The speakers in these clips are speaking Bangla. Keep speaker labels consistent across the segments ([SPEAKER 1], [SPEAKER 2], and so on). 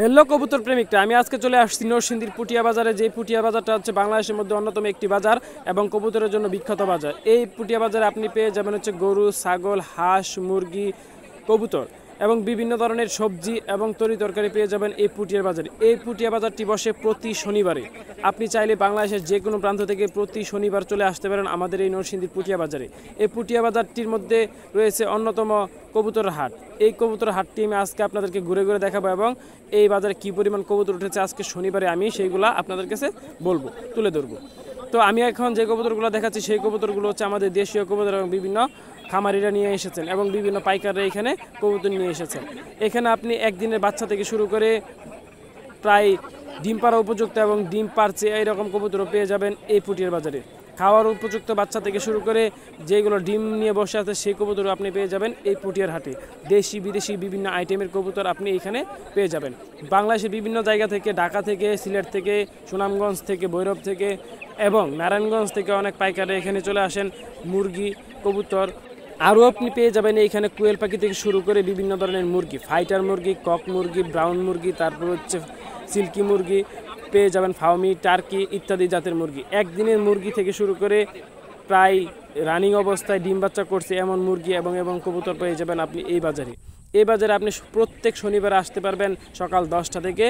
[SPEAKER 1] হ্যালো কবুতর প্রেমিকরা, আমি আজকে চলে আসছি নরসিংদীর পুটিয়া বাজারে। যে পুটিয়া বাজারটা হচ্ছে বাংলাদেশের মধ্যে অন্যতম একটি বাজার এবং কবুতরের জন্য বিখ্যাত বাজার। এই পুটিয়া বাজারে আপনি পেয়ে যাবেন হচ্ছে গরু, ছাগল, হাঁস, মুরগি, কবুতর এবং বিভিন্ন ধরনের সবজি এবং তরি তরকারি পেয়ে যাবেন এই পুটিয়া বাজারে। এই পুটিয়া বাজারটি বসে প্রতি শনিবারে। আপনি চাইলে বাংলাদেশের যে কোনো প্রান্ত থেকে প্রতি শনিবার চলে আসতে পারেন আমাদের এই নরসিংদীর পুটিয়া বাজারে। এই পুটিয়া বাজারটির মধ্যে রয়েছে অন্যতম কবুতর হাট। এই কবুতর হাটটি আমি আজকে আপনাদেরকে ঘুরে ঘুরে দেখাবো এবং এই বাজারে কী পরিমাণ কবুতর উঠেছে আজকে শনিবারে আমি সেইগুলা আপনাদের কাছে বলবো, তুলে ধরবো। তো আমি এখন যে কবুতরগুলো দেখাচ্ছি সেই কবুতরগুলো হচ্ছে আমাদের দেশীয় কবুতর এবং বিভিন্ন খামারিরা নিয়ে এসেছেন এবং বিভিন্ন পাইকাররা এখানে কবুতর নিয়ে এসেছেন। এখানে আপনি একদিনের বাচ্চা থেকে শুরু করে প্রায় ডিম পাড়া উপযুক্ত এবং ডিম পারছে এইরকম কবুতরও পেয়ে যাবেন এই পুটিয়ার বাজারে। খাওয়ার উপযুক্ত বাচ্চা থেকে শুরু করে যেগুলো ডিম নিয়ে বসে আছে সেই কবুতরও আপনি পেয়ে যাবেন এই পুটিয়ার হাটে। দেশি বিদেশি বিভিন্ন আইটেমের কবুতর আপনি এখানে পেয়ে যাবেন। বাংলাদেশের বিভিন্ন জায়গা থেকে, ঢাকা থেকে, সিলেট থেকে, সুনামগঞ্জ থেকে, ভৈরব থেকে এবং নারায়ণগঞ্জ থেকে অনেক পাইকাররা এখানে চলে আসেন। মুরগি, কবুতর আরও আপনি পেয়ে যাবেন এইখানে কোয়েল পাখি থেকে শুরু করে বিভিন্ন ধরনের মুরগি, ফাইটার মুরগি, কক মুরগি, ব্রাউন মুরগি, তারপর হচ্ছে সিল্কি মুরগি পেয়ে যাবেন, ফাউমি, টার্কি ইত্যাদি জাতের মুরগি। একদিনের মুরগি থেকে শুরু করে প্রায় রানিং অবস্থায় ডিম বাচ্চা করছে এমন মুরগি এবং কবুতর পেয়ে যাবেন আপনি এই বাজারে। এই বাজারে আপনি প্রত্যেক শনিবার আসতে পারবেন সকাল 10টা থেকে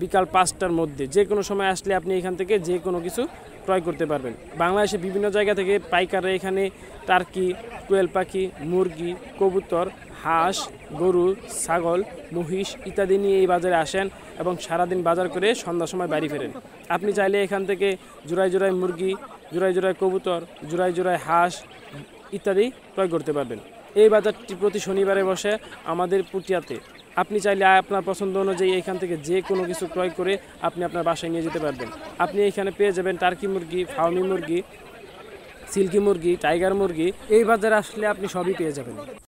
[SPEAKER 1] বিকাল 5টার মধ্যে। যে কোনো সময় আসলে আপনি এখান থেকে যে কোনো কিছু ক্রয় করতে পারবেন। বাংলাদেশের বিভিন্ন জায়গা থেকে পাইকাররা এখানে টার্কি, কোয়েল পাখি, মুরগি, কবুতর, হাঁস, গরু, ছাগল, মহিষ ইত্যাদি নিয়ে এই বাজারে আসেন এবং সারাদিন বাজার করে সন্ধ্যার সময় বাড়ি ফেরেন। আপনি চাইলে এখান থেকে জোড়ায় জোড়ায় মুরগি, জোড়ায় জোড়ায় কবুতর, জোড়ায় জোড়ায় হাঁস ইত্যাদি ক্রয় করতে পারবেন। এই বাজারটি প্রতি শনিবারে বসে আমাদের পুটিয়াতে। আপনি চাইলে আপনার পছন্দ অনুযায়ী এখান থেকে যে কোনো কিছু ক্রয় করে আপনি আপনার বাসায় নিয়ে যেতে পারবেন। আপনি এখানে পেয়ে যাবেন টার্কি মুরগি, ফাউমি মুরগি, সিল্কি মুরগি, টাইগার মুরগি। এই বাজারে আসলে আপনি সবই পেয়ে যাবেন।